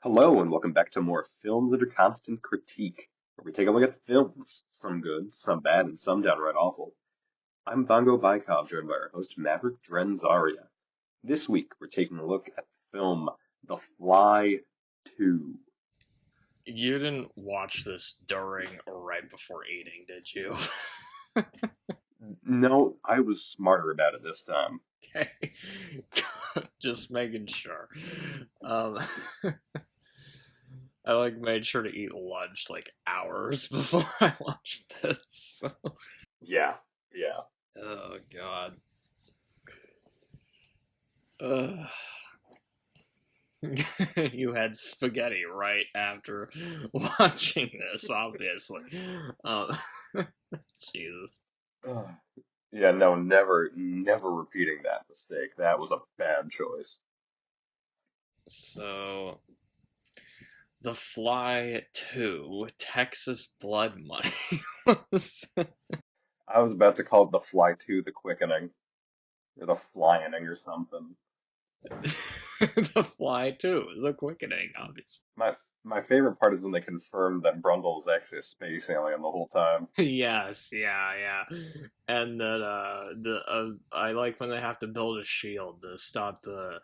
Hello, and welcome back to more Films Under Constant Critique, where we take a look at films, some good, some bad, and some downright awful. I'm Bongo Baikov, joined by our host Maverick, Dren, Zaria. This week, we're taking a look at the film The Fly 2. You didn't watch this during or right before eating, did you? No, I was smarter about it this time. Okay. Just making sure. Um, I made sure to eat lunch hours before I watched this. So. Yeah, yeah. Oh god. Uh, you had spaghetti right after watching this, obviously. Um, Jesus. Ugh. Yeah, no, never repeating that mistake. That was a bad choice. So, The Fly 2, Texas Blood Money was I was about to call it The Fly 2, The Quickening, or The Flyening or something. The Fly 2, The Quickening, obviously. My my favorite part is when they confirmed that Brundle is actually a space alien the whole time. Yes, yeah. And that I like when they have to build a shield to stop the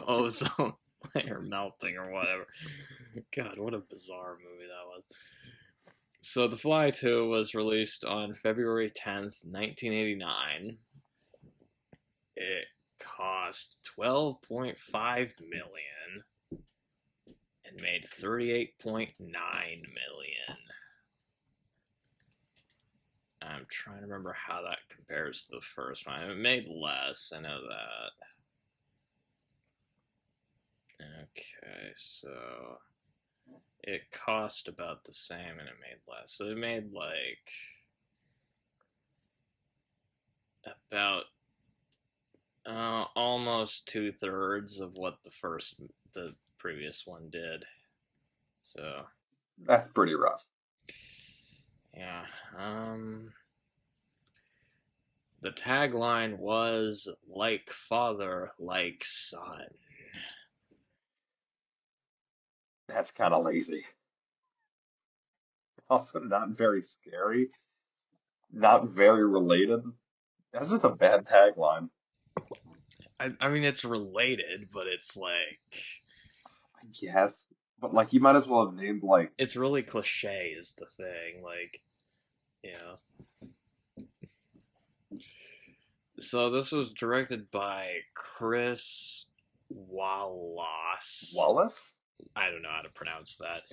ozone layer melting or whatever. God, what a bizarre movie that was. So The Fly 2 was released on February 10th, 1989. It cost 12.5 million and made 38.9 million. I'm trying to remember how that compares to the first one. It made less, I know that. Okay, so it cost about the same and it made less. So it made about almost 2/3 of what the previous one did. So That's pretty rough. yeah, the tagline was "like father, like son." That's kind of lazy. Also, not very scary, not very related. That's just a bad tagline. I mean, it's related, but it's I guess, but like you might as well have named like it's really cliche is the thing. You know. So this was directed by Chris Wallace. Wallace. I don't know how to pronounce that.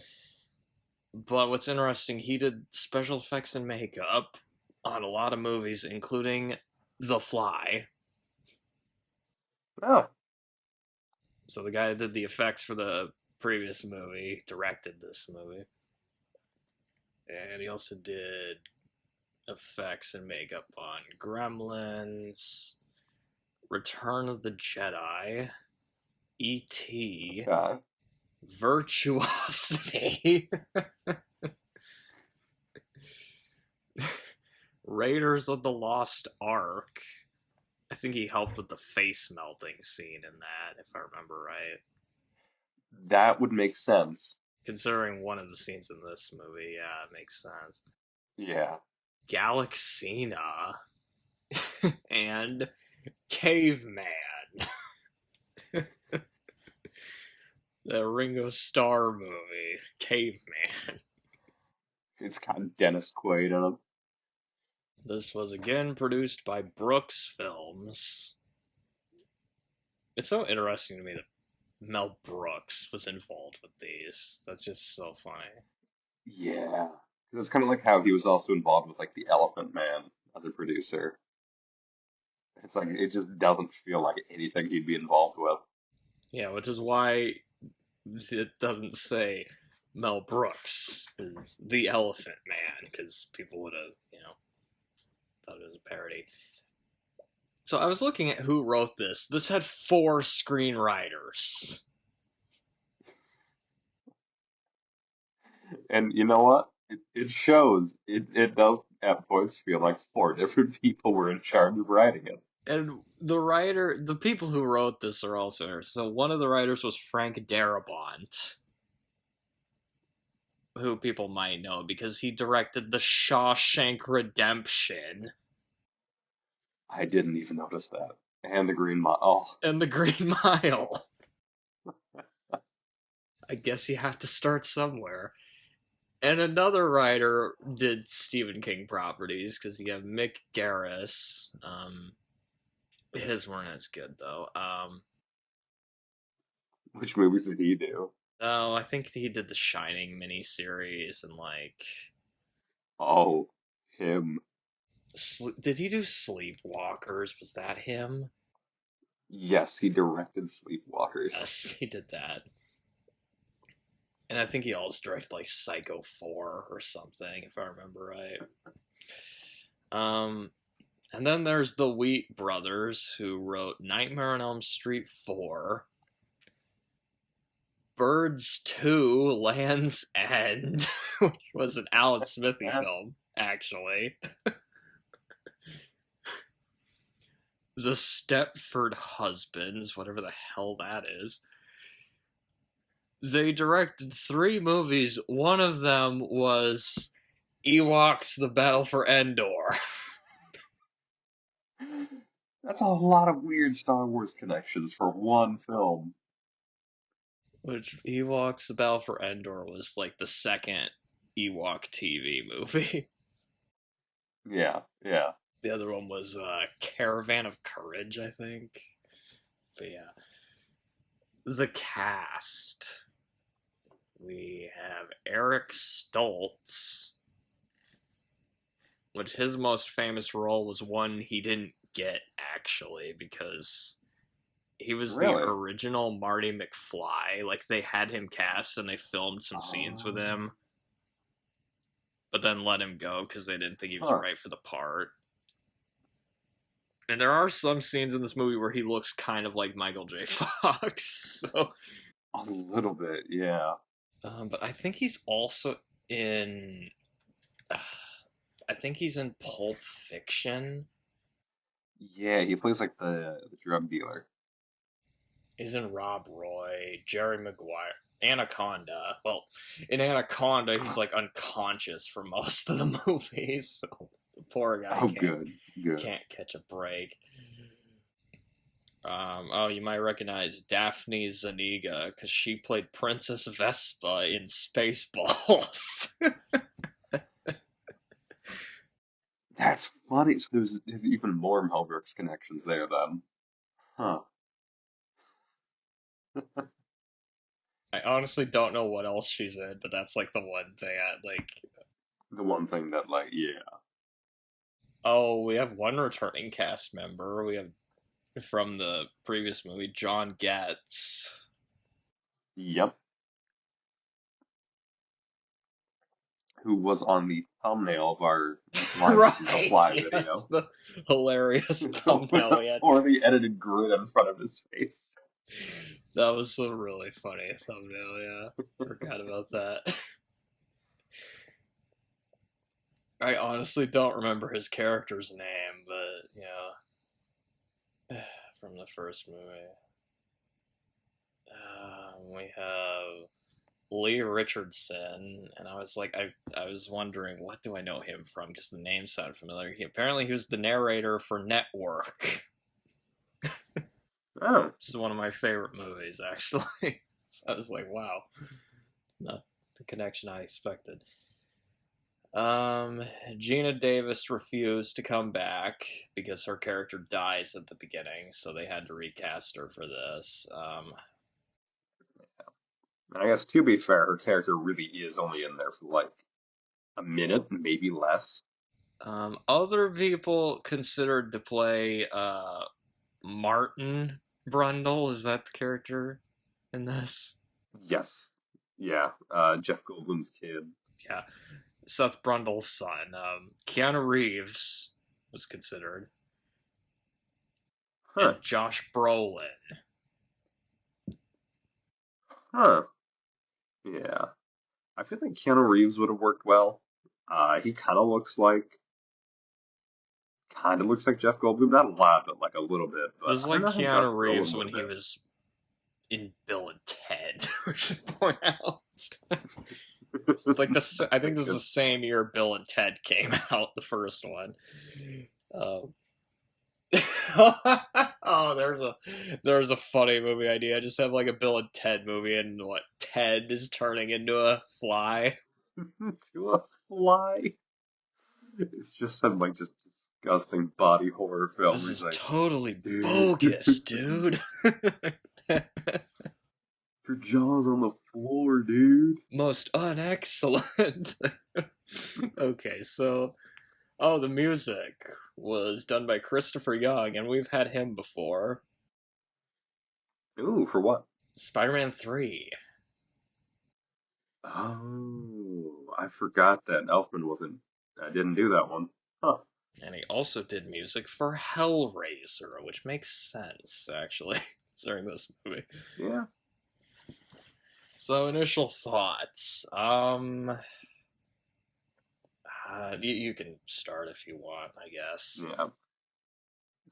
But what's interesting, he did special effects and makeup on a lot of movies, including The Fly. Oh, So the guy that did the effects for the previous movie directed this movie. And he also did effects and makeup on Gremlins, Return of the Jedi, E.T., okay. Virtuosity, Raiders of the Lost Ark. I think he helped with the face melting scene in that, if I remember right. That would make sense. Considering one of the scenes in this movie, yeah, it makes sense. Yeah. Galaxina and Caveman. The Ringo Starr movie, Caveman. It's got Dennis Quaid in it. This was again produced by Brooks Films. It's so interesting to me that Mel Brooks was involved with these. That's just so funny. Yeah. It's kind of like how he was also involved with like The Elephant Man as a producer. It's like it just doesn't feel like anything he'd be involved with. Yeah, which is why it doesn't say Mel Brooks is the Elephant Man, because people would have, thought it was a parody. So I was looking at who wrote this. This had 4 screenwriters. And you know what? It shows. It does at points feel like 4 different people were in charge of writing it. And the people who wrote this are also, so one of the writers was Frank Darabont, who people might know because he directed The Shawshank Redemption I didn't even notice that. And the Green Mile. Oh, and The Green Mile. I guess you have to start somewhere. And another writer did Stephen King properties because you have Mick Garris. His weren't as good though. which movies did he do? Oh, I think he did the Shining miniseries and like, Oh, him. did he do Sleepwalkers? Was that him? Yes, he directed Sleepwalkers. Yes, he did that. And I think he also directed like Psycho 4 or something, if I remember right. And then there's the Wheat brothers who wrote Nightmare on Elm Street 4, Birds 2, Land's End, which was an Alan Smithy film, actually. The Stepford Husbands, whatever the hell that is. They directed 3 movies. One of them was Ewoks: The Battle for Endor. That's a lot of weird Star Wars connections for one film. Which Ewoks: The Battle for Endor was like the second Ewok TV movie. Yeah, yeah. The other one was Caravan of Courage, I think. But yeah. The cast. We have Eric Stoltz, which his most famous role was one he didn't get, actually, because he was the Really? original Marty McFly. Like, they had him cast and they filmed some scenes with Oh, him, but then let him go because they didn't think he was huh. right for the part. And there are some scenes in this movie where he looks kind of like Michael J. Fox. So, A little bit, yeah. but I think he's also in. I think he's in Pulp Fiction. Yeah, he plays like the drug dealer. He's in Rob Roy, Jerry Maguire, Anaconda. Well, in Anaconda, he's like unconscious for most of the movies, so the poor guy Oh, good, good. can't catch a break. Oh, you might recognize Daphne Zuniga because she played Princess Vespa in Spaceballs. That's funny. So there's even more Mel Brooks connections there then. Huh. I honestly don't know what else she's in, but that's like the one thing I like. The one thing that like, yeah. Oh, we have one returning cast member. We have from the previous movie, John Getz. Yep. Who was on the thumbnail of our Why This Is No Right, Fly yes, video. the hilarious With thumbnail the we had. poorly edited grin in front of his face. That was a really funny thumbnail, yeah. Forgot about that. I honestly don't remember his character's name, but, from the first movie. We have Lee Richardson, and I was like, I was wondering, what do I know him from? Because the name sounded familiar. Apparently, he was the narrator for Network. Oh. This is one of my favorite movies, actually. So I was like, wow, it's not the connection I expected. Gina Davis refused to come back because her character dies at the beginning, so they had to recast her for this. I guess to be fair, her character really is only in there for like a minute, maybe less. Other people considered to play Martin Brundle. Is that the character in this? Yes. Yeah. Jeff Goldblum's kid. Yeah, Seth Brundle's son. Keanu Reeves was considered, Huh. and Josh Brolin. Huh. Yeah. I feel like Keanu Reeves would have worked well. He kind of looks like kind of looks like Jeff Goldblum. Not a lot, but like a little bit. But This is I don't like know how Josh Keanu Brolin Reeves would when have he been. was in Bill and Ted, we should point out. It's like I think this is the Because same year Bill and Ted came out, the first one. Um, oh, there's a funny movie idea. I just have like a Bill and Ted movie, and what Ted is turning into a fly. to a fly. It's just some like just disgusting body horror film. This Where he's is like, totally bogus, dude, dude. your jaw's on the floor, dude. Most unexcellent. Okay, so the music was done by Christopher Young, and we've had him before. Ooh, for what? Spider-Man 3. Oh, I forgot that Elfman wasn't. I didn't do that one. Huh. And he also did music for Hellraiser, which makes sense, actually, during this movie. Yeah. So, initial thoughts. You can start if you want, I guess. Yeah.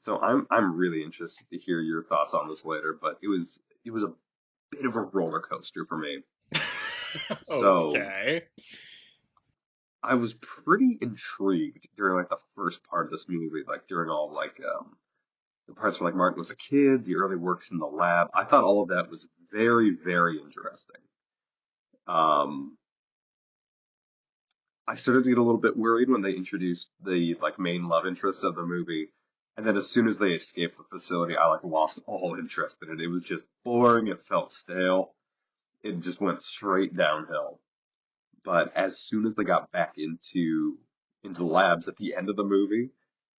So I'm really interested to hear your thoughts on this later, but it was a bit of a roller coaster for me. So Okay. I was pretty intrigued during like the first part of this movie, like during all like the parts where like Martin was a kid, the early works in the lab. I thought all of that was very, very interesting. Um, I started to get a little bit worried when they introduced the like main love interest of the movie, and then as soon as they escaped the facility, I like lost all interest in it. It was just boring. It felt stale. It just went straight downhill. But as soon as they got back into the labs at the end of the movie,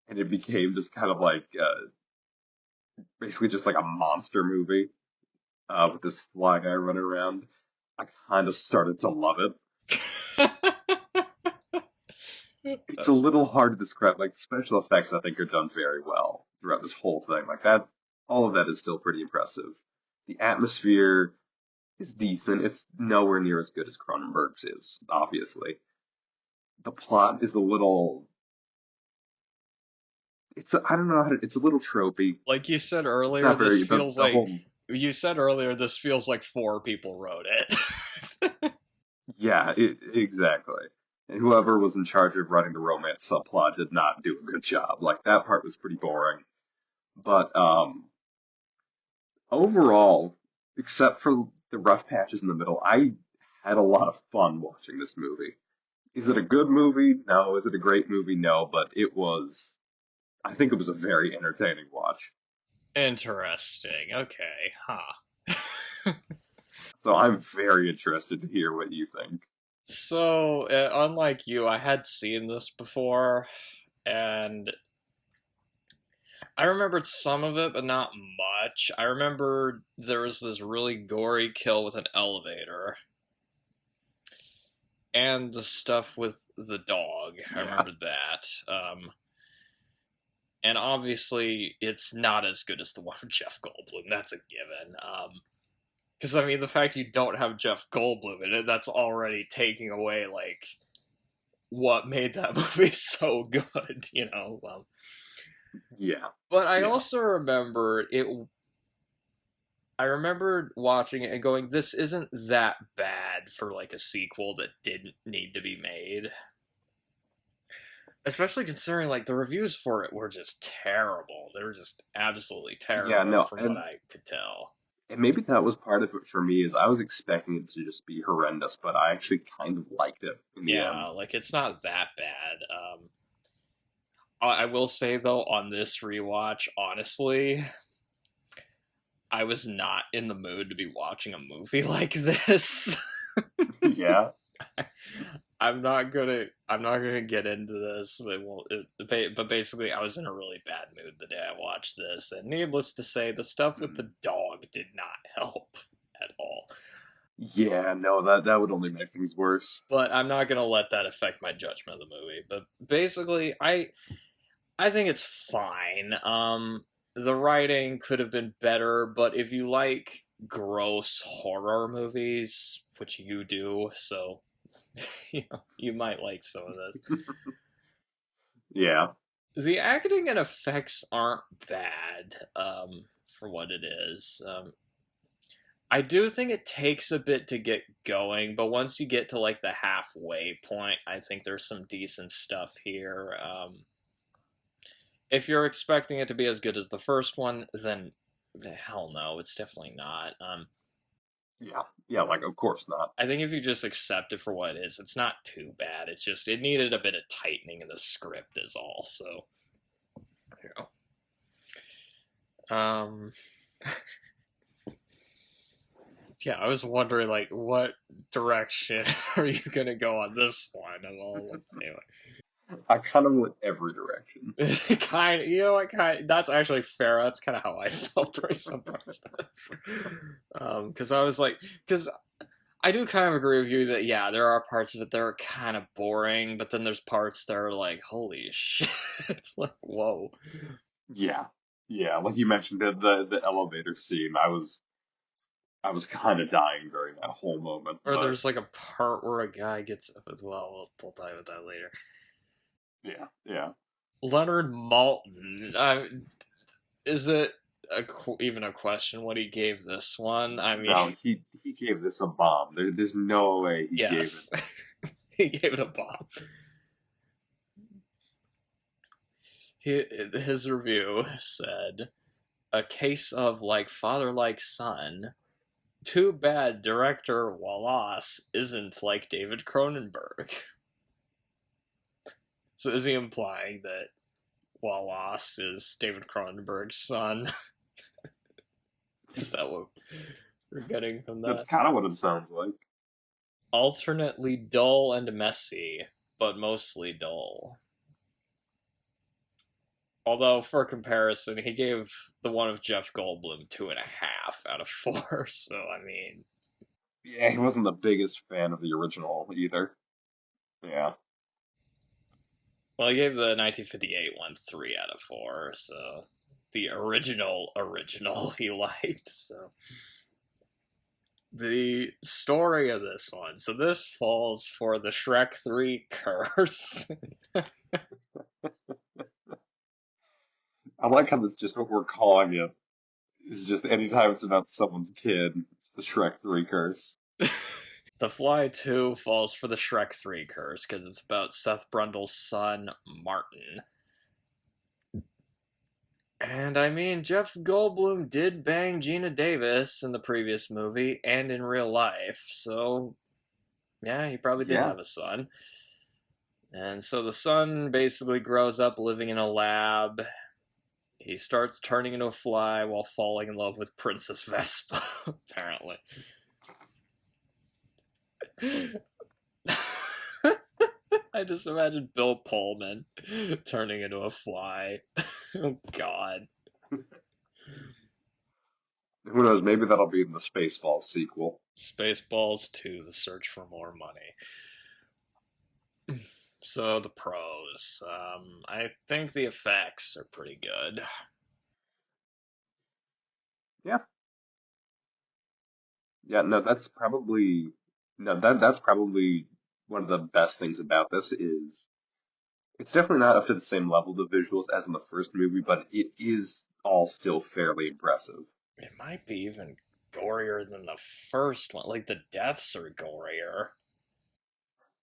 and it became just kind of like basically just like a monster movie with this fly guy running around, I kind of started to love it. It's a little hard to describe. Like special effects, I think are done very well throughout this whole thing. Like that, all of that is still pretty impressive. The atmosphere is decent. It's nowhere near as good as Cronenberg's is, obviously. The plot is a little. I don't know how to. It's a little tropey. Like you said It's earlier, not this very. feels The like whole. you said earlier. This feels like 4 people wrote it. Yeah, exactly. And whoever was in charge of writing the romance subplot did not do a good job. Like that part was pretty boring. But overall, except for the rough patches in the middle, I had a lot of fun watching this movie. Is it a good movie? No. Is it a great movie? No. But it was. I think it was a very entertaining watch. Interesting. Okay. Huh. So I'm very interested to hear what you think. So, unlike you, I had seen this before, and I remembered some of it, but not much. I remember there was this really gory kill with an elevator, and the stuff with the dog. I Yeah. remembered that. And obviously, it's not as good as the one with Jeff Goldblum. That's a given. Because I mean, the fact you don't have Jeff Goldblum in it, that's already taking away like what made that movie so good, you know. Yeah. But I Yeah. also remember it. I remembered watching it and going, "This isn't that bad for like a sequel that didn't need to be made." Especially considering like the reviews for it were just terrible. They were just absolutely Yeah. terrible No. from what I could tell. And maybe that was part of it for me is I was expecting it to just be horrendous, but I actually kind of liked it in the Yeah, end. like it's not that bad. I will say though, on this rewatch, honestly, I was not in the mood to be watching a movie like this. Yeah. I'm not gonna get into this. But basically, I was in a really bad mood the day I watched this, and needless to say, the stuff with Mm. the dog did not help at all. Yeah, no, that would only make things worse. But I'm not gonna let that affect my judgment of the movie. But basically, I think it's fine. The writing could have been better, but if you like gross horror movies, which you do, so you know, you might like some of this. Yeah. The acting and effects aren't bad, for what it is. I do think it takes a bit to get going, but once you get to like the halfway point, I think there's some decent stuff here. If you're expecting it to be as good as the first one, then hell no, it's definitely not. Yeah, yeah, like of course not. I think if you just accept it for what it is, it's not too bad. It's just it needed a bit of tightening in the script, is all. So, you know. Yeah, I was wondering like what direction are you gonna go on this one of all of them? Anyway. I kind of went every direction. Kind of, you know what? That's actually fair. That's kind of how I felt during some parts of this. Because I was like, because I do kind of agree with you that yeah, there are parts of it that are kind of boring, but then there's parts that are like, holy shit! It's like, whoa. Yeah, yeah, like you mentioned the elevator scene. I was kind of dying during that whole moment, Or but there's like a part where a guy gets up as well. We'll dive with that later. yeah, yeah. Leonard Maltin. Is it even a question what he gave this one? I mean, No, he gave this a bomb. There's no way he gave it. yes, he gave it a bomb. His review said, "A case of like father like son. Too bad director Wallace isn't like David Cronenberg." So is he implying that Wallace is David Cronenberg's son? Is that what we're getting from That's that? kind of what it sounds like. Alternately dull and messy, but mostly dull. Although, for comparison, he gave the one of Jeff Goldblum 2.5 out of 4. So, I mean, Yeah, he wasn't the biggest fan of the original either. Yeah, well, he gave the 1958 one 3 out of 4. So, the original he liked. So, the story of this one. So, this falls for the Shrek 3 curse. I like how that's just what we're calling it. It's just anytime it's about someone's kid, it's the Shrek 3 curse. The Fly 2 falls for the Shrek 3 curse because it's about Seth Brundle's son, Martin. And I mean, Jeff Goldblum did bang Gina Davis in the previous movie and in real life, so yeah, he probably did Yeah, have a son. And so the son basically grows up living in a lab. He starts turning into a fly while falling in love with Princess Vespa, apparently. I just imagine Bill Pullman turning into a fly. Oh, God. who knows? Maybe that'll be in the Spaceballs sequel. Spaceballs 2, The Search for More Money. So, the pros. I think the effects are pretty good. Yeah, yeah. No, that's probably one of the best things about this is it's definitely not up to the same level of visuals as in the first movie, but it is all still fairly impressive. It might be even gorier than the first one. Like, the deaths are gorier.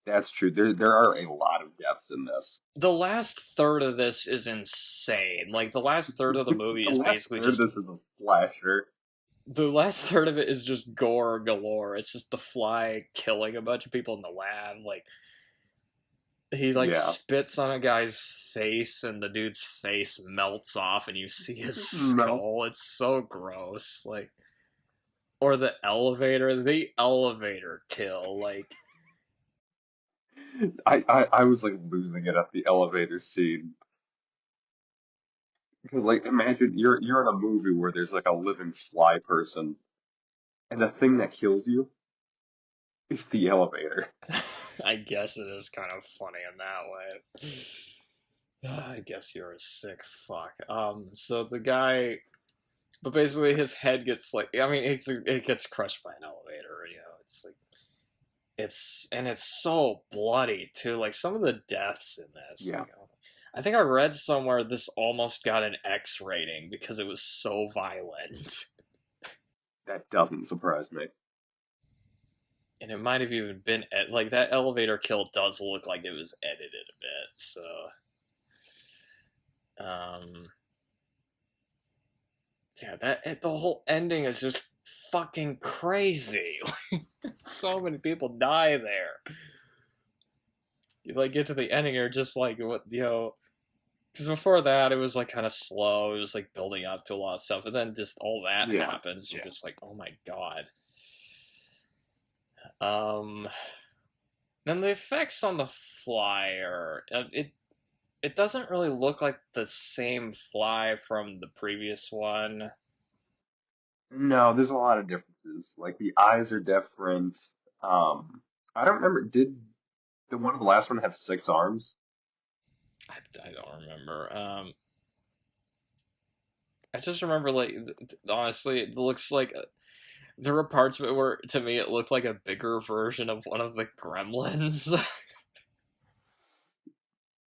That's true. There are a lot of deaths in this. The last third of this is insane. Like, the last third of the movie The is last basically third of just this is a slasher. the last third of it is just gore galore. It's just the fly killing a bunch of people in the lab. Like he like Yeah. spits on a guy's face and the dude's face melts off and you see his No. skull. It's so gross. Like or the elevator kill. Like I was like losing it at the elevator scene. Because like imagine you're in a movie where there's like a living fly person and the thing that kills you is the elevator. I guess it is kind of funny in that way. I guess you're a sick fuck. So the guy but basically his head gets like I mean it gets crushed by an elevator, you know. It's like it's so bloody too. Like some of the deaths in this, Yeah. you know, I think I read somewhere this almost got an X rating because it was so violent. That doesn't surprise me. And it might have even been like that elevator kill does look like it was edited a bit. So, um, yeah, the whole ending is just fucking crazy. So many people die there. You like get to the ending, you're just like, what, because before that it was like kind of slow. It was like building up to a lot of stuff, and then just all that Yeah, happens. You're yeah. just like, oh my god. Um, then the effects on the flyer, it doesn't really look like the same fly from the previous one. No, there's a lot of differences. Like the eyes are different. Um, I don't remember. Did the one of the last one have 6 arms? I don't remember. I just remember like honestly, it looks like there were parts of it where to me it looked like a bigger version of one of the Gremlins.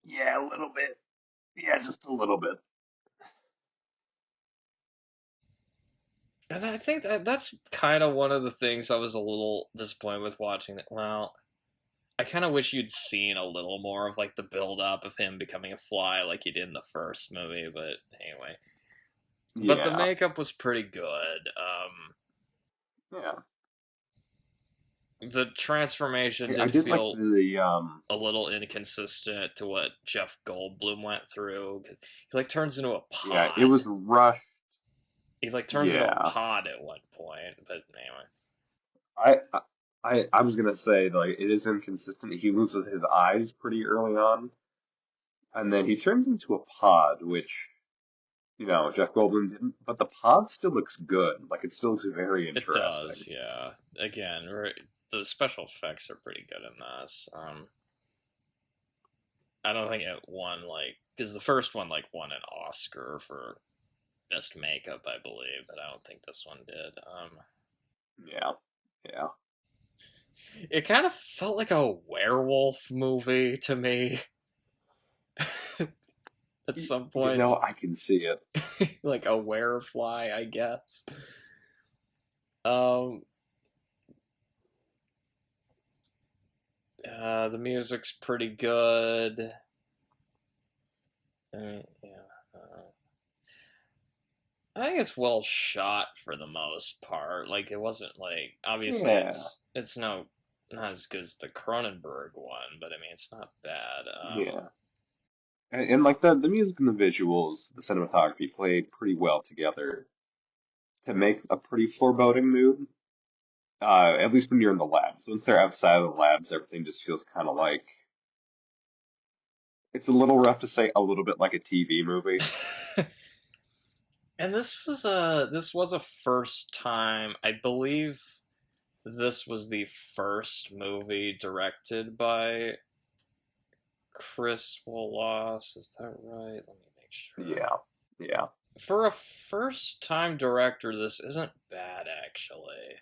Yeah, a little bit. Yeah, just a little bit. And I think that's kind of one of the things I was a little disappointed with watching. That well, I kind of wish you'd seen a little more of like the build up of him becoming a fly like he did in the first movie. But anyway, but the Yeah, makeup was pretty good. yeah. The transformation I did did like feel the a little inconsistent to what Jeff Goldblum went through. He like turns into a yeah, it pod. was rushed. He like turns into a Yeah. pod at one point. But anyway, I I was gonna say like it is inconsistent. He loses his eyes pretty early on, and then he turns into a pod, which Jeff Goldblum didn't, but the pod still looks good. Like it still looks very it does. interesting. Yeah. Again, the special effects are pretty good in this. I don't think it won like because the first one like won an Oscar for best makeup, I believe, but I don't think this one did. Yeah, yeah. It kind of felt like a werewolf movie to me at some points, I can see it. like a werefly, I guess. Um, the music's pretty good. Yeah, I think it's well shot for the most part. Like it wasn't like obviously Yeah, it's not as good as the Cronenberg one, but I mean it's not bad. yeah. And like the music and the visuals, the cinematography played pretty well together to make a pretty foreboding mood. At least when you're in the labs. Once they're outside of the labs, everything just feels kind of like it's a little rough to say a little bit like a TV movie. And this was a first time, I believe. This was the first movie directed by Chris Wallace. Is that right? Let me make sure. Yeah, yeah, For a first time director, this isn't bad actually.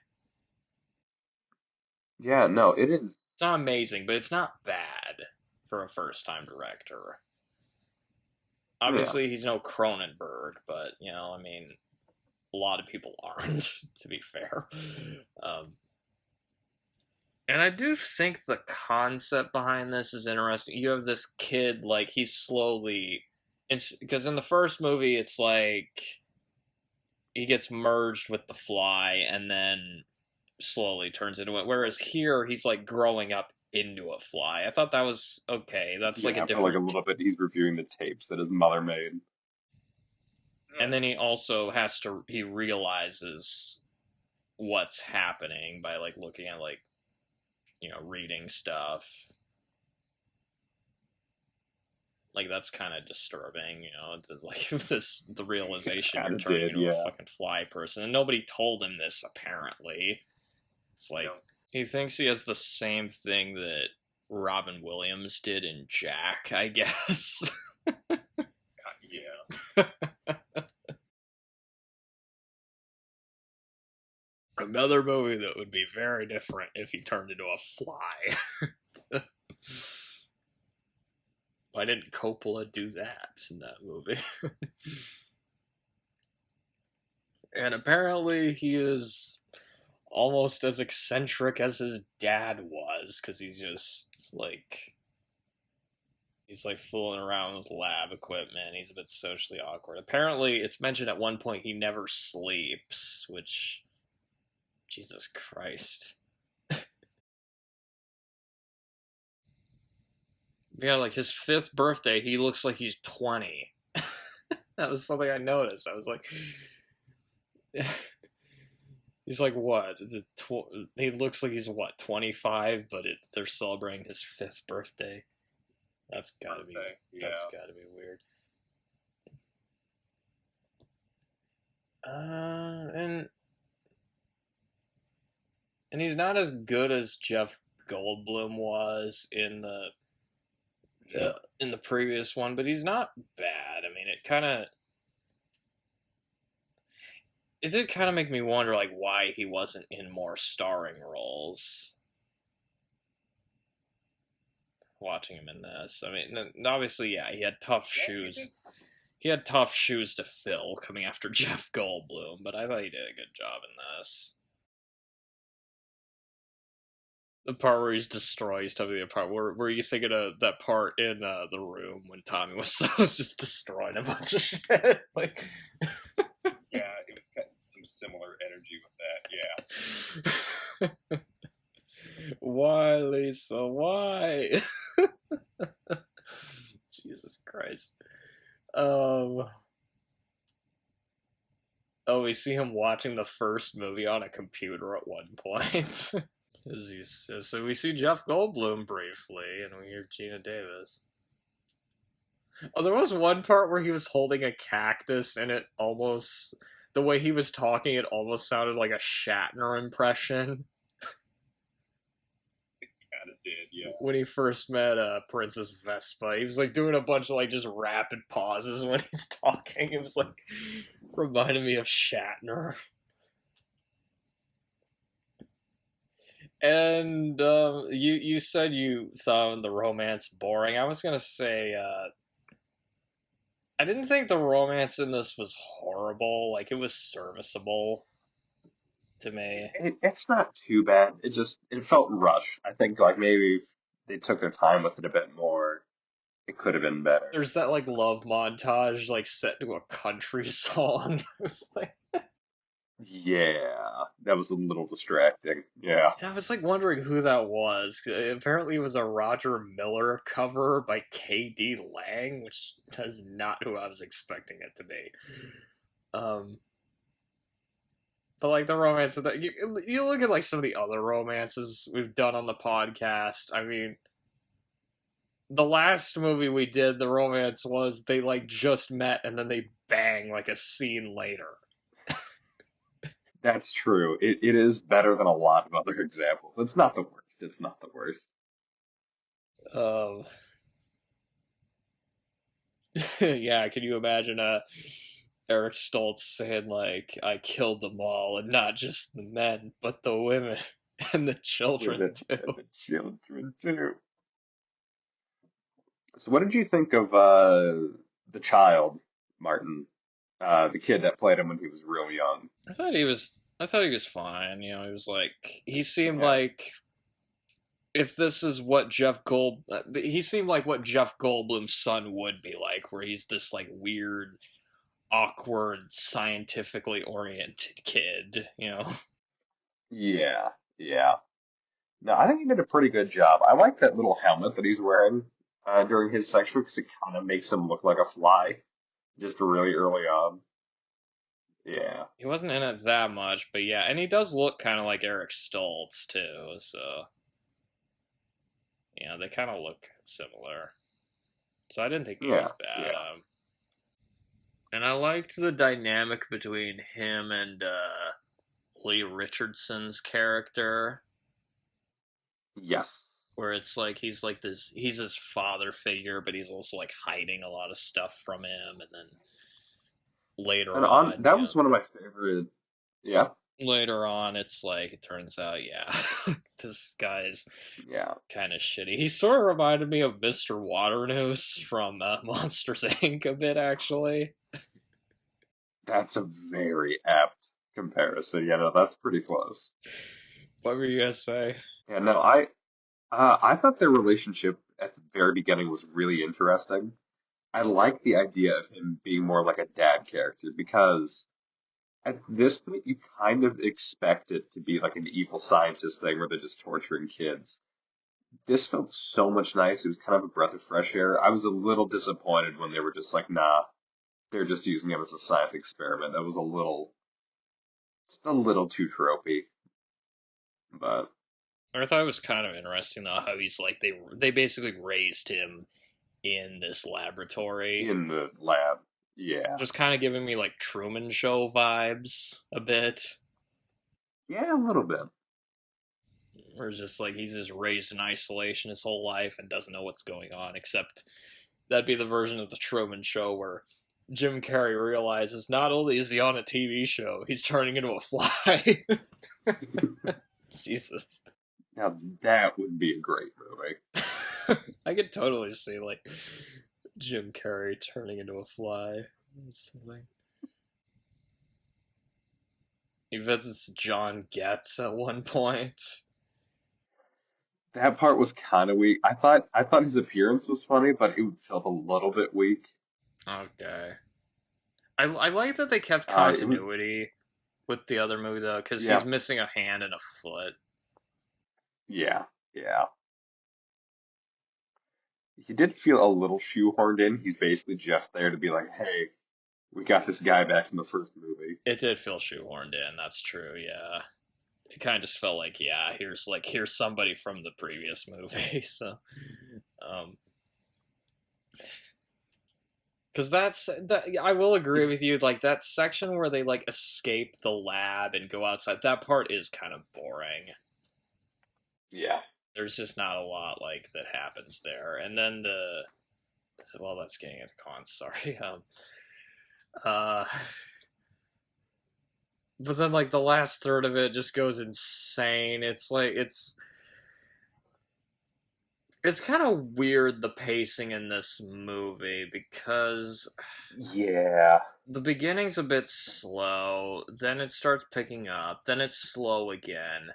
yeah. No, it is. It's not amazing, but it's not bad for a first time director. Yeah, Obviously, he's no Cronenberg, but I mean, a lot of people aren't, to be fair. Um, and I do think the concept behind this is interesting. You have this kid, like, he's slowly. Because in the first movie, it's like he gets merged with the fly and then slowly turns into it. Whereas here, he's like growing up into a fly. I thought that was okay. That's like a yeah. For like a different. little bit, he's reviewing the tapes that his mother made. And then he also he realizes what's happening by like looking at like, reading stuff. Like that's kind of disturbing, like the realization Kind you're of turning did, into a yeah. fucking fly person, and nobody told him this apparently. It's like he thinks he has the same thing that Robin Williams did in Jack, I guess. Yeah. Another movie that would be very different if he turned into a fly. Why didn't Coppola do that in that movie? And apparently he is almost as eccentric as his dad was, because he's like fooling around with lab equipment. He's a bit socially awkward. Apparently, it's mentioned at one point he never sleeps, which, Jesus Christ. Yeah, like his 5th birthday, he looks like he's 20. That was something I noticed. I was like, he's like what? He looks like he's what, 25, but they're celebrating his 5th birthday. That's gotta be weird. And he's not as good as Jeff Goldblum was in the previous one, but he's not bad. I mean, it did kind of make me wonder, like, why he wasn't in more starring roles. Watching him in this, I mean, obviously, yeah, he had tough shoes. He had tough shoes to fill coming after Jeff Goldblum, but I thought he did a good job in this. The part where he's destroys Tommy, the part where you thinking of that part in The Room when Tommy was just destroying a bunch of shit. Like, yeah, it was kind of some similar energy with that. Yeah. Why, Lisa? Why? Jesus Christ. Oh, we see him watching the first movie on a computer at one point. So we see Jeff Goldblum briefly, and we hear Gina Davis. Oh, there was one part where he was holding a cactus, and the way he was talking, it almost sounded like a Shatner impression. It kind of did, yeah. When he first met Princess Vespa, he was like doing a bunch of like just rapid pauses when he's talking. It was like reminded me of Shatner. And you said you found the romance boring. I was gonna say I didn't think the romance in this was horrible. Like, it was serviceable to me. It's not too bad. It felt rushed. I think like maybe they took their time with it a bit more. It could have been better. There's that like love montage like set to a country song. It was like, Yeah, that was a little distracting. Yeah. I was like wondering who that was. Apparently, it was a Roger Miller cover by K.D. Lang, which is not who I was expecting it to be. But like the romance of that, you look at like some of the other romances we've done on the podcast. I mean, the last movie we did, the romance was they like just met and then they bang like a scene later. That's true. It is better than a lot of other examples. It's not the worst. It's not the worst. Yeah, can you imagine Eric Stoltz saying like, "I killed them all, and not just the men, but the women and the children too." And the children too. So what did you think of the child, Martin? The kid that played him when he was real young. I thought he was fine. You know, he seemed Yeah. like if this is what he seemed like what Jeff Goldblum's son would be like, where he's this like weird, awkward, scientifically oriented kid, you know? Yeah, yeah. No, I think he did a pretty good job. I like that little helmet that he's wearing during his section because it kind of makes him look like a fly, just really early on. Yeah. He wasn't in it that much, but yeah, and he does look kind of like Eric Stoltz too, so yeah, they kind of look similar. So I didn't think he was bad. Yeah. And I liked the dynamic between him and Lee Richardson's character. Yes. Where it's like he's his father figure, but he's also like hiding a lot of stuff from him, and then later And on, that was one of my favorite. Yeah. later on, it's like, it turns out, yeah, this guy's Yeah, kind of shitty. He sort of reminded me of Mr. Waternose from Monsters Inc. a bit, actually. that's a very apt comparison. Yeah, no, that's pretty close. What were you gonna say? Yeah, no, I thought their relationship at the very beginning was really interesting. I like the idea of him being more like a dad character because at this point you kind of expect it to be like an evil scientist thing where they're just torturing kids. This felt so much nice. It was kind of a breath of fresh air. I was a little disappointed when they were just like, nah, they're just using him as a science experiment. That was a little too tropey, but I thought it was kind of interesting though how he's like they basically raised him in this laboratory, in the lab, yeah, just kind of giving me like Truman Show vibes a bit. yeah, a little bit. Or just like he's just raised in isolation his whole life and doesn't know what's going on, except that'd be the version of the Truman Show where Jim Carrey realizes not only is he on a TV show, he's turning into a fly. Jesus. Now that would be a great movie. I could totally see like Jim Carrey turning into a fly or something. He visits John Getz at one point. That part was kind of weak. I thought his appearance was funny, but it felt a little bit weak. Okay. I like that they kept It was, continuity with the other movie though, because yeah, he's missing a hand and a foot. yeah, yeah. He did feel a little shoehorned in. He's basically just there to be like, hey, we got this guy back from the first movie. It did feel shoehorned in. That's true. Yeah, it kind of just felt like, yeah, here's somebody from the previous movie. So, um, because I will agree with you. Like that section where they like escape the lab and go outside. That part is kind of boring. Yeah. There's just not a lot like that happens there. And then that's getting into cons. Sorry. Uh, but then like the last third of it just goes insane. It's like it's kind of weird the pacing in this movie because Yeah. the beginning's a bit slow, then it starts picking up, then it's slow again,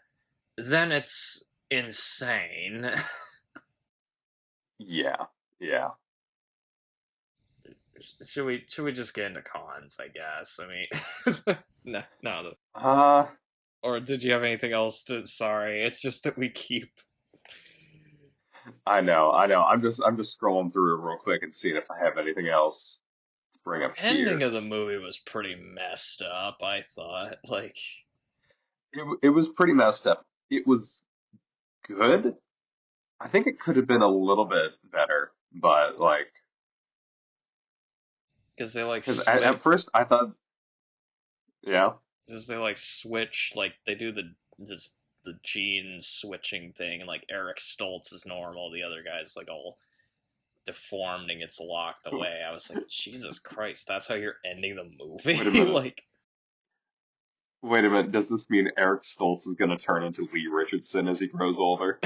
then it's insane. Yeah. Yeah. Should we just get into cons? I guess. I mean, no. Uh, Or did you have anything else to? Sorry, it's just that we keep. I know, I know. I'm just scrolling through it real quick and seeing if I have anything else to bring up Ending here. of the movie was pretty messed up. I thought, like, It was pretty messed up. It was good. I think it could have been a little bit better, but like, because they like because switch, at first I thought, yeah, because they like switch, like they do the gene switching thing, and like Eric Stoltz is normal, the other guy's like all deformed and gets locked away. I was like, Jesus Christ, that's how you're ending the wait a movie? minute. Like, Wait a minute. Does this mean Eric Stoltz is going to turn into Lee Richardson as he grows older?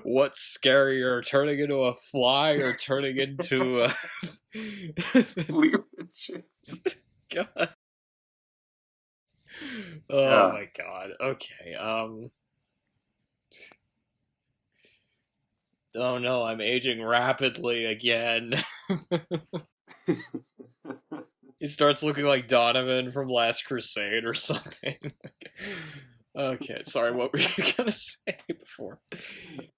What's scarier, turning into a fly or turning into a... Lee Richardson. God. Oh Yeah. my god. Okay. Oh no, I'm aging rapidly again. He starts looking like Donovan from Last Crusade or something. Okay, sorry, what were you gonna say before?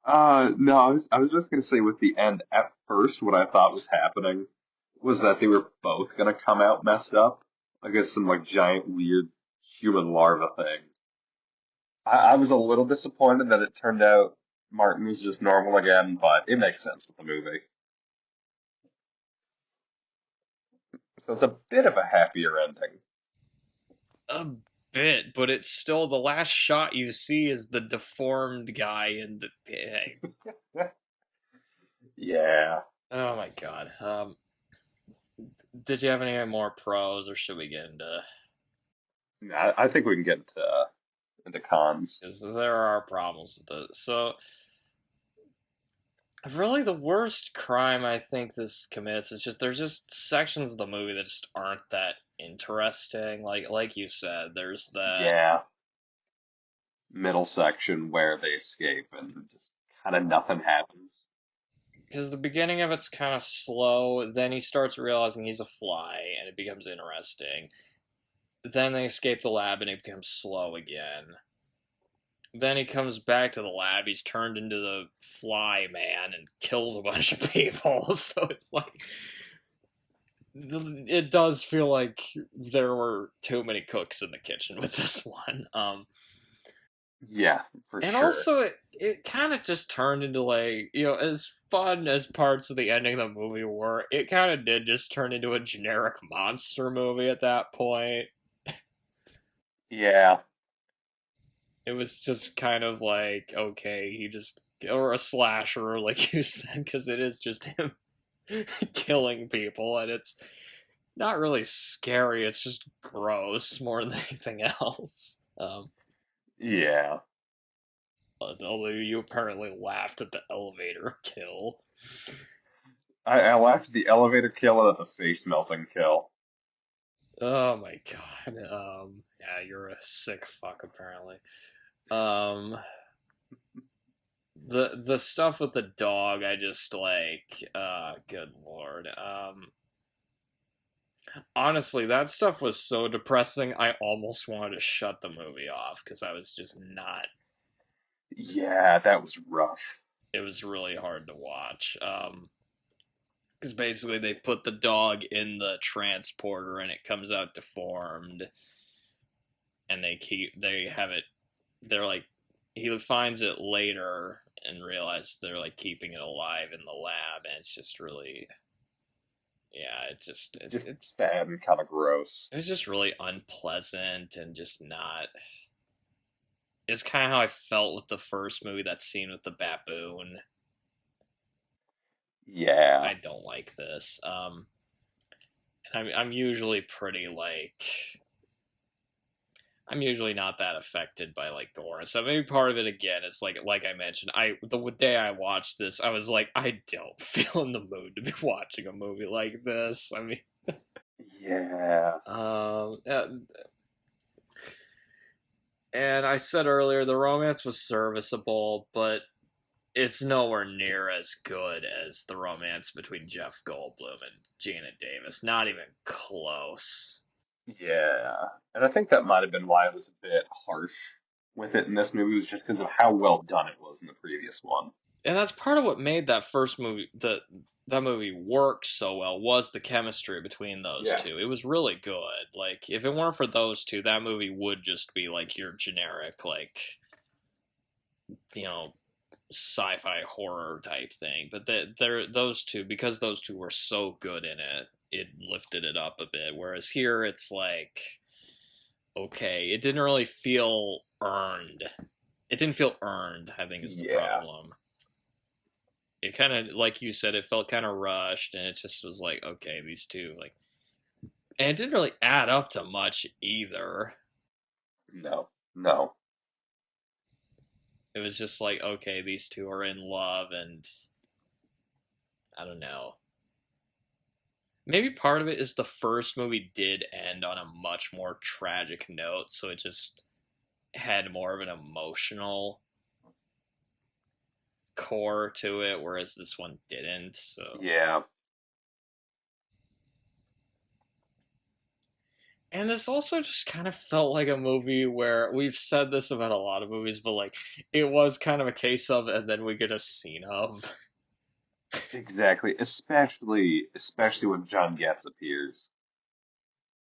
No, I was just gonna say with the end, at first, what I thought was happening was that they were both gonna come out messed up. I guess some like giant weird human larva thing. I was a little disappointed that it turned out Martin was just normal again, but it makes sense with the movie. So it's a bit of a happier ending. A bit, but it's still the last shot you see is the deformed guy in the. Hey. Yeah. Oh my god. Did you have any more pros, or should we get into? I think we can get into cons. Because there are problems with it. So, really, the worst crime I think this commits is just there's just sections of the movie that just aren't that interesting. Like you said, there's that. Yeah, middle section where they escape and just kind of nothing happens. Because the beginning of it's kind of slow, then he starts realizing he's a fly, and it becomes interesting. Then they escape the lab, and it becomes slow again. Then he comes back to the lab. He's turned into the fly man and kills a bunch of people. So it's like it does feel like there were too many cooks in the kitchen with this one. Yeah, for And sure. also it kind of just turned into like, as fun as parts of the ending of the movie were, it kind of did just turn into a generic monster movie at that point. Yeah, It was just kind of like, okay, he just, or a slasher, like you said, because it is just him killing people, and it's not really scary. It's just gross more than anything else. yeah. Although you apparently laughed at the elevator kill. I laughed at the elevator kill and at the face melting kill. Oh my god. Yeah, you're a sick fuck apparently. Um, the stuff with the dog, I just like. Good lord. Honestly, that stuff was so depressing. I almost wanted to shut the movie off because I was just not. Yeah, that was rough. It was really hard to watch. Because basically they put the dog in the transporter and it comes out deformed, and they have it. They're like, he finds it later and realizes they're like keeping it alive in the lab, and it's just really, yeah, it's just Just it's bad and kind of gross. it was just really unpleasant and just not. It's kind of how I felt with the first movie, that scene with the baboon. Yeah. I don't like this. And I'm usually pretty like, I'm usually not that affected by like gore and stuff. Maybe part of it again is like I mentioned, the day I watched this, I was like, I don't feel in the mood to be watching a movie like this. I mean, Yeah. um, uh, and I said earlier the romance was serviceable, but it's nowhere near as good as the romance between Jeff Goldblum and Janet Davis. Not even close. Yeah. And I think that might have been why it was a bit harsh with it in this movie, was just because of how well done it was in the previous one. And that's part of what made that first movie, that movie work so well, was the chemistry between those Yeah. two. It was really good. Like if it weren't for those two, that movie would just be like your generic, like, you know sci-fi horror type thing. But those two, because those two were so good in it, it lifted it up a bit. Whereas here, it's like, okay, it didn't really feel earned. It didn't feel earned, I think, is the Yeah. problem. It kind of, like you said, it felt kind of rushed, and it just was like, okay, these two, like, and it didn't really add up to much either. No. No. It was just like, okay, these two are in love, and I don't know. Maybe part of it is the first movie did end on a much more tragic note, so it just had more of an emotional core to it, whereas this one didn't. So, Yeah. and this also just kind of felt like a movie where we've said this about a lot of movies, but like it was kind of a case of, and then we get a scene of. Exactly. Especially when John Getz appears.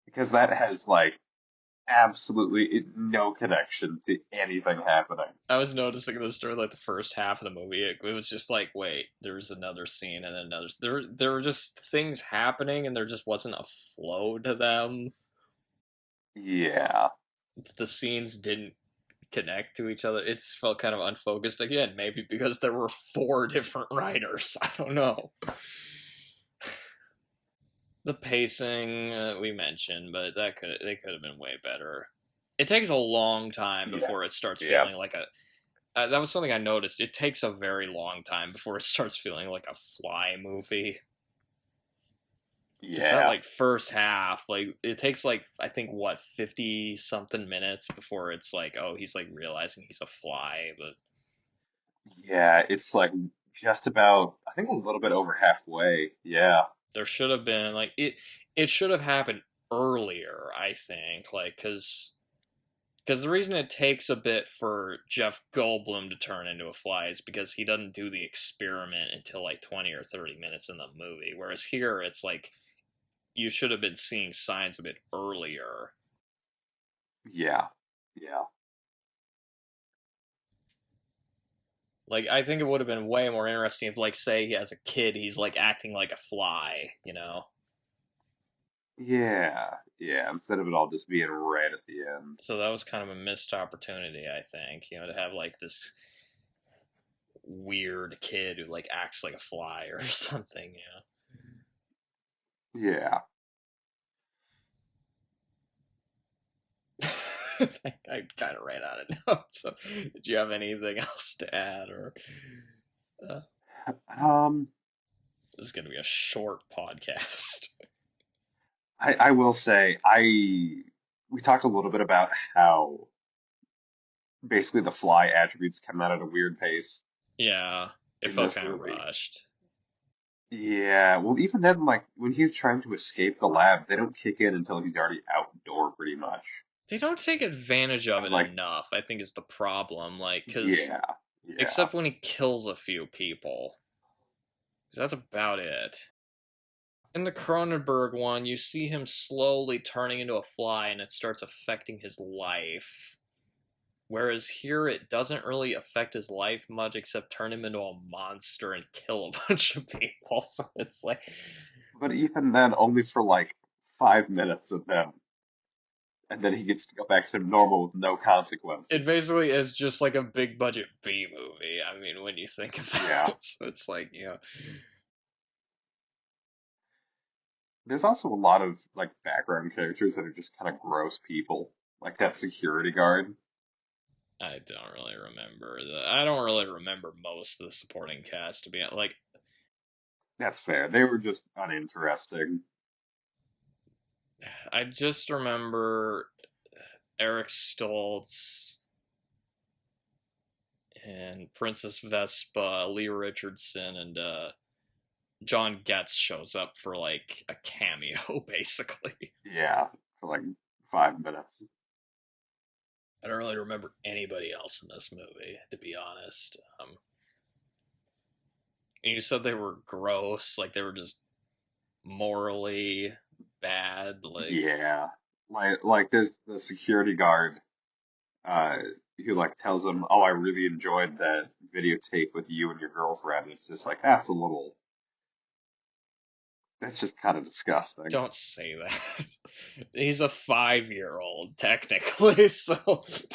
Because that has like absolutely no connection to anything happening. I was noticing this during like the first half of the movie. It was just like, wait, there's another scene and then another. There were just things happening, and there just wasn't a flow to them. Yeah. The scenes didn't connect to each other. It just felt kind of unfocused again. Maybe because there were four different writers. I don't know. The pacing we mentioned, but they could have been way better. It takes a long time Yeah. before it starts Yeah. feeling like a. That was something I noticed. It takes a very long time before it starts feeling like a Fly movie. Because that Yeah. like first half, like it takes like I think what 50 something minutes before it's like oh he's like realizing he's a fly, but Yeah. It's like just about, I think a little bit over halfway. Yeah. there should have been like it should have happened earlier. I think like because the reason it takes a bit for Jeff Goldblum to turn into a fly is because he doesn't do the experiment until like 20 or 30 minutes in the movie. Whereas here, it's like you should have been seeing signs of it earlier. Yeah. Yeah. Like, I think it would have been way more interesting if, like, say he has a kid, he's like acting like a fly, you know? Yeah. Yeah. Instead of it all just being right at the end. So that was kind of a missed opportunity, I think, you know, to have like this weird kid who like acts like a fly or something, Yeah. yeah. I kind of ran out of notes. So, did you have anything else to add, or uh, Um, this is going to be a short podcast? I will say we talked a little bit about how basically the fly attributes come out at a weird pace Yeah, it in felt this kind of movie. rushed. Yeah, well, even then, like when he's trying to escape the lab, they don't kick in until he's already outdoor, pretty much. They don't take advantage of And it like, enough, I think is the problem. Like, because yeah, yeah, except when he kills a few people. 'Cause that's about it. In the Cronenberg one, you see him slowly turning into a fly and it starts affecting his life. Whereas here, it doesn't really affect his life much except turn him into a monster and kill a bunch of people. So it's like, but even then, only for like 5 minutes of them, and then he gets to go back to normal with no it consequences. basically is just like a big budget B movie. I mean, when you think about Yeah, it, so it's like, you know, there's also a lot of like background characters that are just kind of gross people, like that security guard. I don't really remember I don't really remember most of the supporting cast to be like. That's fair. They were just uninteresting. I just remember Eric Stoltz and Princess Vespa, Lee Richardson, and John Getz shows up for like a cameo, basically. Yeah, for like 5 minutes. I don't really remember anybody else in this movie, to be honest. And you said they were gross, like they were just morally bad, like Yeah, like there's the security guard uh who like tells him, "Oh, I really enjoyed that videotape with you and your girlfriend." It's just like that's just kind of disgusting. don't say that. He's a 5-year-old, technically, so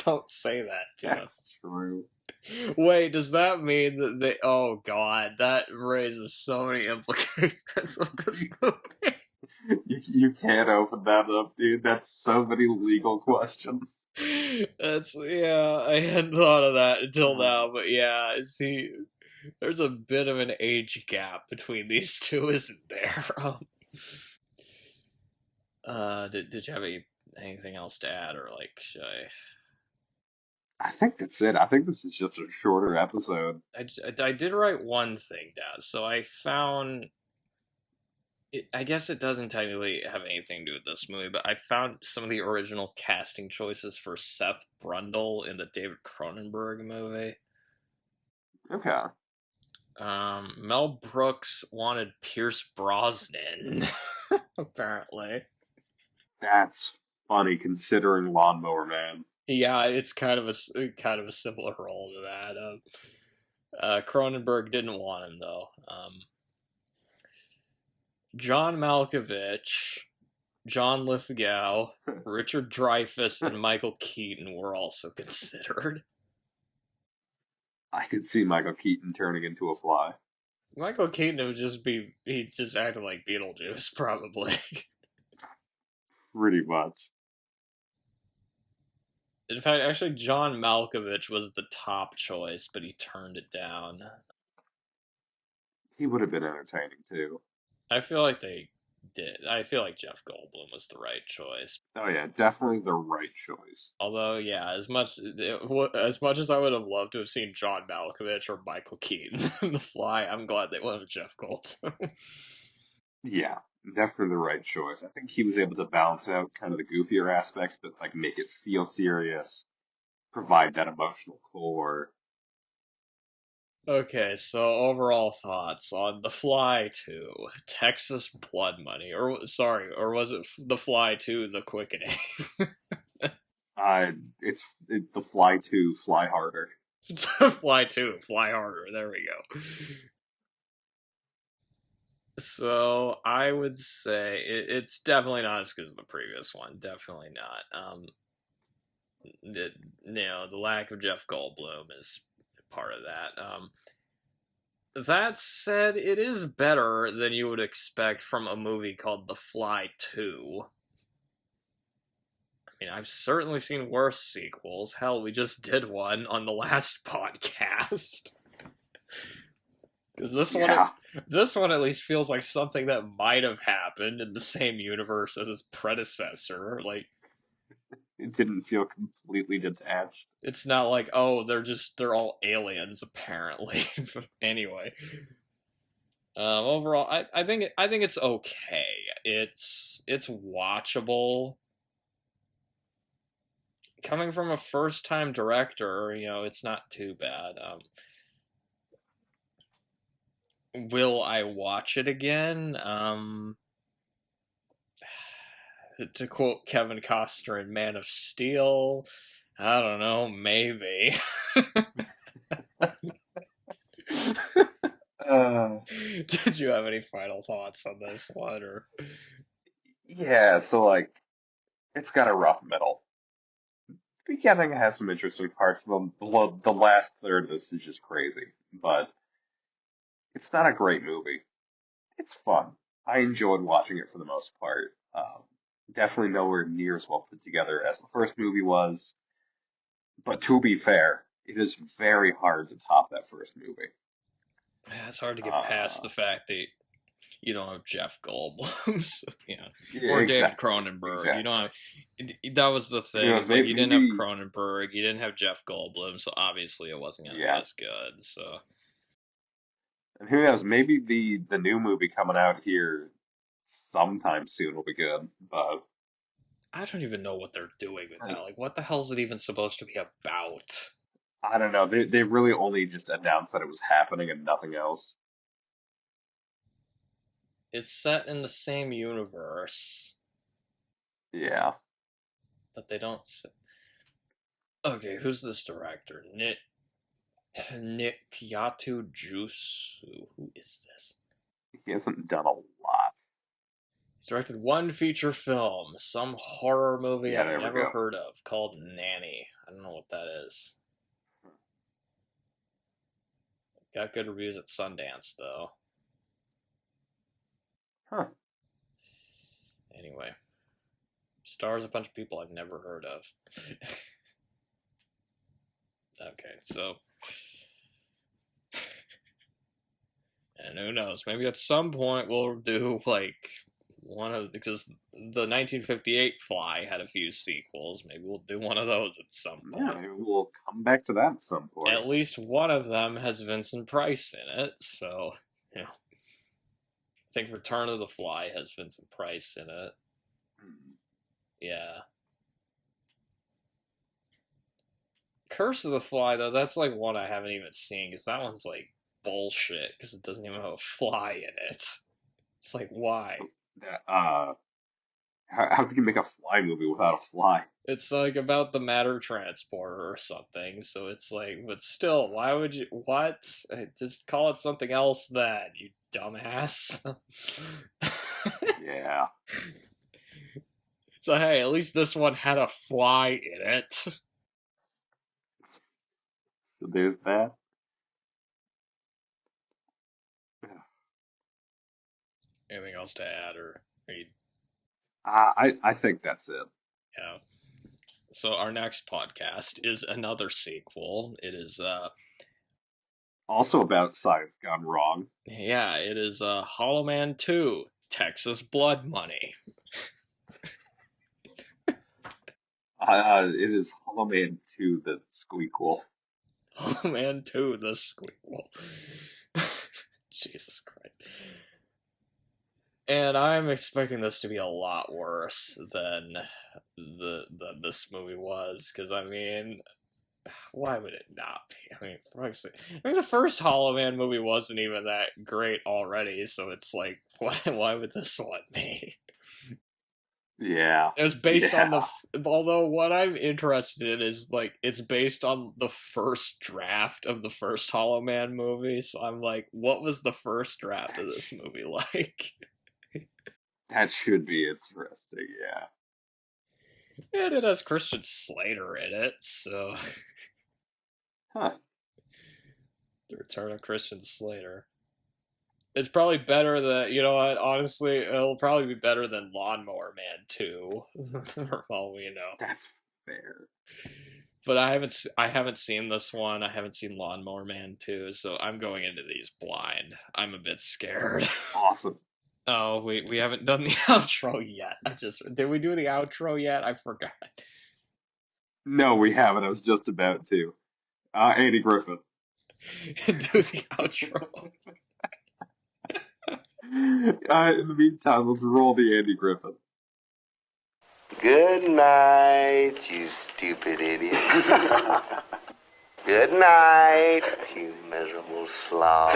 don't say that to him. That's true. Wait, does that mean that they. Oh, God, that raises so many implications of this movie. You can't open that up, dude. That's so many legal questions. That's. Yeah, I hadn't thought of that until Uh, now, but yeah, see, there's a bit of an age gap between these two, isn't there? Did you have anything else to add, or like, should I think that's it. I think this is just a shorter episode. I did write one thing down, so I found I guess it doesn't technically have anything to do with this movie, but I found some of the original casting choices for Seth Brundle in the David Cronenberg movie. Okay. Mel Brooks wanted Pierce Brosnan, apparently. That's funny considering Lawnmower Man. Yeah, it's kind of a similar role to that. Cronenberg didn't want him though. John Malkovich, John Lithgow, Richard Dreyfuss, and Michael Keaton were also considered. I could see Michael Keaton turning into a fly. Michael Keaton would just be, he just acted like Beetlejuice, probably. Pretty much. In fact, actually, John Malkovich was the top choice, but he turned it down. He would have been entertaining too. I feel like they did. I feel like Jeff Goldblum was the right choice. Oh yeah, definitely the right choice. Although, yeah, as much as I would have loved to have seen John Malkovich or Michael Keaton in The Fly, I'm glad they went with Jeff Goldblum. Yeah, definitely the right choice. I think he was able to balance out kind of the goofier aspects, but like make it feel serious, provide that emotional core. Okay, so overall thoughts on The Fly 2, Texas Blood Money, or sorry, or was it The Fly 2, The Quickening? It's the Fly 2, Fly Harder. Fly 2, Fly Harder, there we go. So I would say it's definitely not as good as the previous one. Definitely not. The lack of Jeff Goldblum is part of that. That said, it is better than you would expect from a movie called The Fly 2. I mean, I've certainly seen worse sequels. Hell, we just did one on the last podcast. Because this one at least feels like something that might have happened in the same universe as its predecessor. Like, it didn't feel completely detached. it's not like, oh, they're all aliens apparently. Anyway, overall, I think it's okay. It's watchable. Coming from a first time director, it's not too bad. Will I watch it again? To quote Kevin Costner in Man of Steel, I don't know, maybe. Did you have any final thoughts on this one, or? Yeah, so like it's got a rough middle. The beginning has some interesting parts. The last third of this is just crazy, but it's not a great movie. It's fun. I enjoyed watching it for the most part. Definitely nowhere near as well put together as the first movie was, but to be fair, it is very hard to top that first movie. Yeah, it's hard to get past Uh, the fact that you don't have Jeff Goldblum, yeah, or David exactly, Cronenberg. You exactly. don't have. That was the Who thing. knows? Is like you didn't have Maybe, Cronenberg, you didn't have Jeff Goldblum, so obviously it wasn't gonna be yeah. as good. So And who knows? Maybe the new movie coming out here sometime soon will be good. But I don't even know what they're doing with I, that. Like, what the hell is it even supposed to be about? I don't know. They really only just announced that it was happening and nothing else. It's set in the same universe, Yeah. but they don't. Okay, who's this director? Nick Piatu Jusu. Who is this? He hasn't done a lot. He's directed one feature film, some horror movie Yeah, I've there we never go. heard of called Nanny. I don't know what that is. Got good reviews at Sundance, though. Huh. Anyway, stars a bunch of people I've never heard of. Okay, so. And who knows? Maybe at some point we'll do, like, because the 1958 Fly had a few sequels. Maybe we'll do one of those at some Yeah, point. maybe we'll come back to that at some point. At least one of them has Vincent Price in it, so, I think Return of the Fly has Vincent Price in it. Hmm. Yeah. Curse of the Fly, though, that's like one I haven't even seen, because that one's like bullshit, because it doesn't even have a fly in it. It's like, why? That, how could you make a fly movie without a fly? It's like about the matter transporter or something, so it's like, but still, why would you, what? Just call it something else then, you dumbass. Yeah. So hey, at least this one had a fly in it. So there's that. Anything else to add, or are you? I think that's it. Yeah. So our next podcast is another sequel. It is Also about science gone wrong. yeah, it is Hollow Man 2, Texas Blood Money. It is Hollow Man 2, the squeakquel. Hollow Man 2, the squeakquel. Jesus Christ. And I'm expecting this to be a lot worse than this movie was, because I mean, why would it not be? I mean, the first Hollow Man movie wasn't even that great already, so it's like, why would this one be? Yeah. It was based on although what I'm interested in is, like, it's based on the first draft of the first Hollow Man movie, so I'm like, what was the first draft of this movie like? That should be interesting, yeah. And it has Christian Slater in it, so... Huh. The Return of Christian Slater. It's probably better than, you know what, honestly, it'll probably be better than Lawnmower Man 2, for all we know. That's fair. But I haven't seen this one, I haven't seen Lawnmower Man 2, so I'm going into these blind. I'm a bit scared. Awesome. Oh, we haven't done the outro yet. Did we do the outro yet? I forgot. No, we haven't. I was just about to. Andy Griffith. Do the outro. In the meantime, let's roll the Andy Griffith. Good night, you stupid idiot. Good night, you miserable slob.